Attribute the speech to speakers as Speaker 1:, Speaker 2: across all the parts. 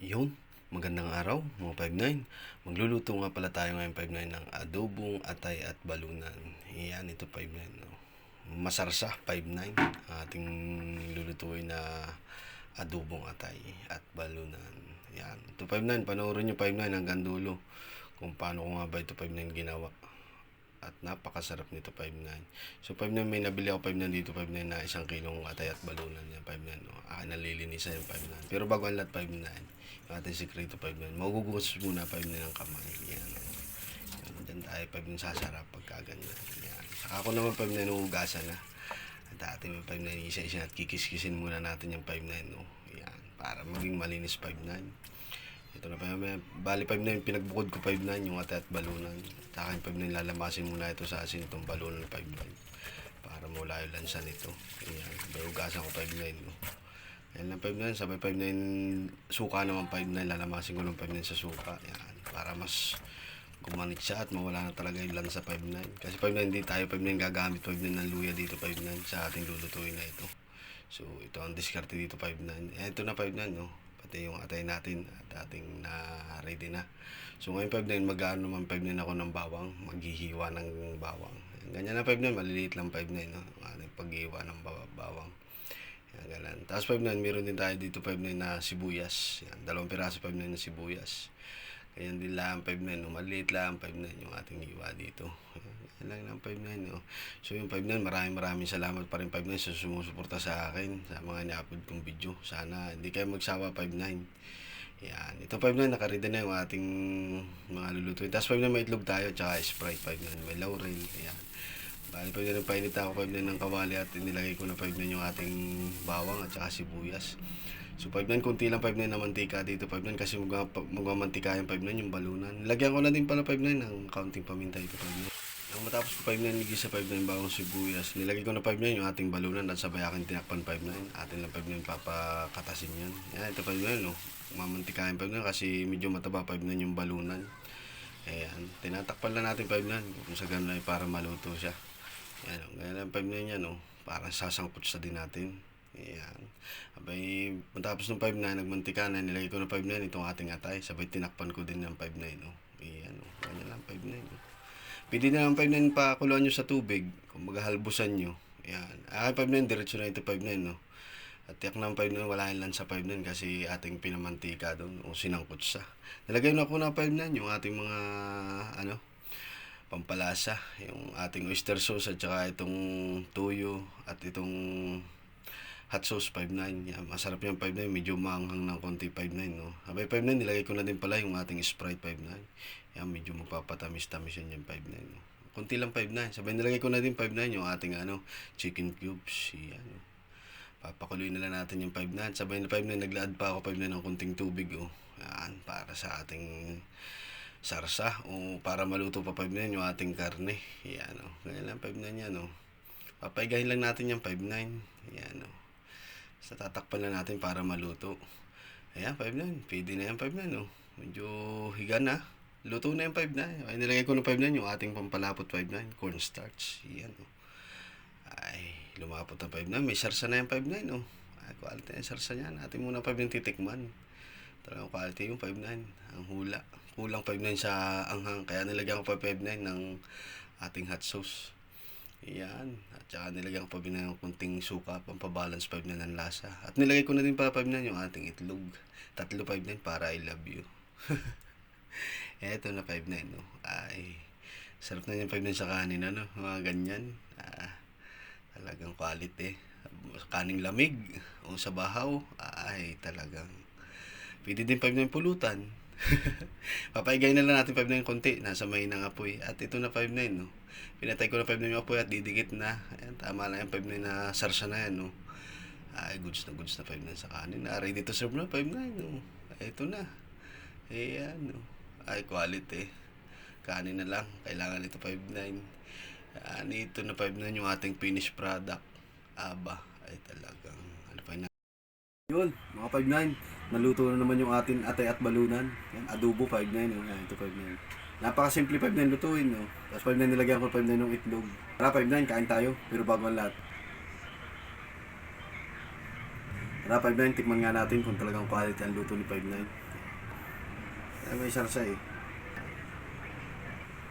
Speaker 1: Yun, magandang araw mga 5-9. Magluluto nga pala tayo ngayon 5-9 ng adobong atay at balunan. Yan, ito 5-9. No? Masarsa 5-9. Ating lulutuin na adobong atay at balunan. Yan, ito 5-9. Panoorin nyo 5-9 hanggang dulo kung paano ko nga ba ito 5-9 ginawa. At napakasarap nito 5-9. So 5-9 may nabili ako 5-9 dito 5-9 na 1 kilong atay at balunan yan 5-9. No? Nalilinisan yung 5-9. Pero bago ang lahat 5-9, yung ating sekreto 5-9. Magugugas muna 5-9 ang kamay. Yan. Diyan tayo 5-9 sasarap pagka ganyan. Yan. Saka ako naman 5-9 hugasan na. At ating 5-9 isa-isa at kikis-kisin muna natin yung 5-9. No? Yan. Para maging malinis 5-9. Ito na pa bali 5-9 pinagbukod ko 5-9 yung atay at balunan. Sa akin 5-9 lalamasin muna ito sa asin itong balunan 5-9 para mula yung lansa nito. Ayan, bayugasan ko 5-9 no. Ayan lang 5-9, sabay 5-9 suka naman 5-9, lalamasin ko ng 5-9 sa suka. Ayan, para mas gumanit siya at mawala na talaga yung lansa 5-9. Kasi 5-9 hindi tayo 5-9 gagamit 5-9 ng luya dito 5-9 sa ating lulutuin na ito. So ito ang diskarte dito 5-9. Ito na 5-9 no. Pati yung atay natin at ating na ready na. So ngayon 5-9 mag-ano naman 5-9 ako ng bawang, maghihiwa ng bawang. Ganyan na 5-9, maliliit lang 5-9 no. Ating paghihiwa ng bawang. Yan ganun. Tapos 5-9 meron din tayo dito 5-9 na sibuyas. Yan, 2 piraso 5-9 na sibuyas. Ganyan din lang 5-9 no, maliit lang 5-9 yung ating hiwa dito. Yan lang ng 5-9 no. So yung 5-9 maraming salamat pa rin 5-9 sa sumusuporta sa akin sa mga ni-upload kong video. Sana hindi kayo magsawa 5-9. Yan, ito 5-9 nakaredy na yung ating mga lulutuin. Tapos 5-9 may itlog tayo tsaka Sprite 5-9 may laurel. Yan. Bali 5-9 painit ako 5-9 ng kawali at nilagay ko na 5-9 yung ating bawang at saka sibuyas. So 5-9 kunti lang 5-9 na mantika dito 5-9 kasi magmamantika yung 5-9 yung balunan. Lagyan ko na din pala 5-9 ng kaunting paminta ito 5-9. Nang matapos ko 5-9 ligis sa 5-9 bawang sibuyas, nilagay ko na 5-9 yung ating balunan at sabay akin tinakpan 5-9. Atin lang 5-9 papakatasin yan. Yan ito 5-9 no. Mamantika yung 5-9 kasi medyo mataba 5-9 yung balunan. Ayan, tinatakpan lang natin 5-9 kung sa ganun ay para maluto siya. Yan o, ganyan lang 5-9 yan o. Parang sasangkot sa din natin. Ayan. Abay, matapos ng 5-9, nagmantika na, nilagay ko ng 5-9 itong ating atay. Sabay tinakpan ko din ng 5-9 o. Ayan o, ganyan lang 5-9 o. Pwede na lang 5-9 pa kuluan nyo sa tubig. Kung maghahalbusan nyo. Ayan. 5-9, diretso na ito 5-9 no. At tiyak ng 5-9, wala lang sa 5-9 kasi ating pinamantika doon o sinangkot sa. Nilagay na ako na 5-9 yung ating mga pampalasa, yung ating oyster sauce at saka itong tuyo at itong hot sauce 5-9. Yan, masarap yung 5-9, medyo maanghang ng konti 5-9 no. Abay 5-9 nilagay ko na din pala yung ating Sprite 5-9. Yan, medyo magpapatamis-tamis yan yung 5-9 no. Konti lang 5-9. Sabay nilagay ko na din 5-9 yung ating chicken cubes. Yan. Papakuloy na lang natin yung 5-9. Sabay na 5-9 naglaad pa ako 5-9 ng kunting tubig oh. Yan, para sa ating sarsa o para maluto pa 5-9 yung ating karne. Yan o. Ganyan lang 5-9 yan o. Papaigahin lang natin yung 5-9. Yan o. Sa tatakpan lang natin para maluto. Ayan 5-9. Pwede na yan 5-9 o. Medyo higa na. Luto na yung 5-9. Ay nilagay ko ng 5-9 yung ating pampalapot 5-9. Cornstarch. Yan o. Ay lumapot na 5-9. May sarsa na yung 5-9 o. Ay quality na yung sarsa niyan. Atin muna 5-9 titikman. Talagang quality yung 5-9. Ang hula. Kulang 5-9 sa anghang. Kaya nilagyan ko pa 5-9 ng ating hot sauce. Ayan. At saka nilagyan ko pa ng kunting suka. Pampabalance 5-9 ng lasa. At nilagay ko na din para 5-9 yung ating itlog. 3 5-9 para I love you. Eto na 5-9 no. Ay. Sarap na yung 5-9 sa kanin ano. Mga ganyan. Talagang quality. Kaning lamig. O sa bahaw. Ay talagang. Pwede din 5-9 pulutan. Papaigay na lang natin 5-9 konti. Nasa may ng apoy. At ito na 5-9 no. Pinatay ko na 5-9 yung apoy at didikit na. Ayan, tama lang yung 5-9 na sarsa na yan no. Ay goods na 5-9 sa kanin. Ready to serve na 5-9 no. Ay, ito na. Ayan no. Ay quality. Kanin na lang. Kailangan ito 5-9. Ito na 5-9 yung ating finished product. Aba. Ay talagang. Ano pa yun? Yun, mga 5-9. Naluto na naman yung ating atay at balunan. Yan, adobo 5-9. Yan, ito 5-9. Napakasimple 5-9 lutuin. No? Tapos 5-9 nilagyan ko 5-9 ng itlog. Tara 5-9, kain tayo. Pero bago ang lahat. Tara 5-9, tikman nga natin kung talagang quality ang luto ni 5-9. Ay, may sarsa eh.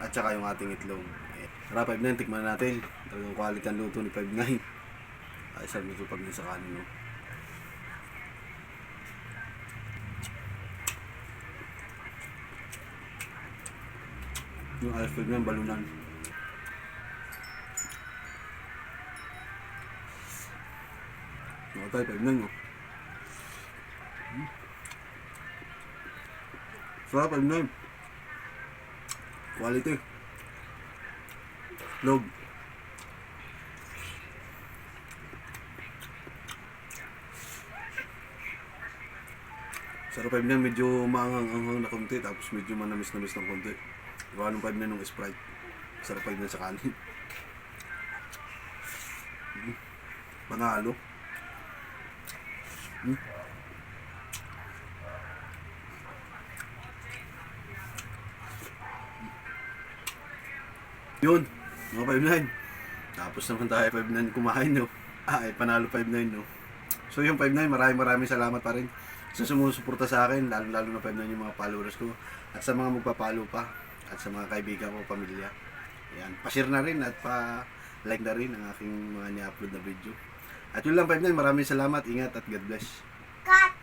Speaker 1: At saka yung ating itlog. Tara 5-9, tikman natin. Talagang quality ang luto ni 5-9. Ay, sarap nito pag nasa kanin, no? Yung ice cream ng balunan. Nakatay, 5-9, no? Sarap, 5-9. Quality. Log. Sarap 5-9, medyo maanghang-anghang na konti, tapos medyo manamis-namis ng konti. Gawa ng 5-9 ng Sprite. Sarap 5-9 sa kanin. Panalo. Yun, mga 5-9. Tapos naman tayo 5-9 kumain, no? Ay, panalo 5-9, no? So yung 5-9, maraming salamat pa rin sa sumusuporta sa akin, lalo na 5-9 yung mga followers ko, at sa mga magpapalo pa, at sa mga kaibigan ko, pamilya. Ayan, pa-share na rin at pa-like na rin ang aking mga ni-upload na video. At yun lang 5-9, maraming salamat, ingat at God bless.
Speaker 2: Cut!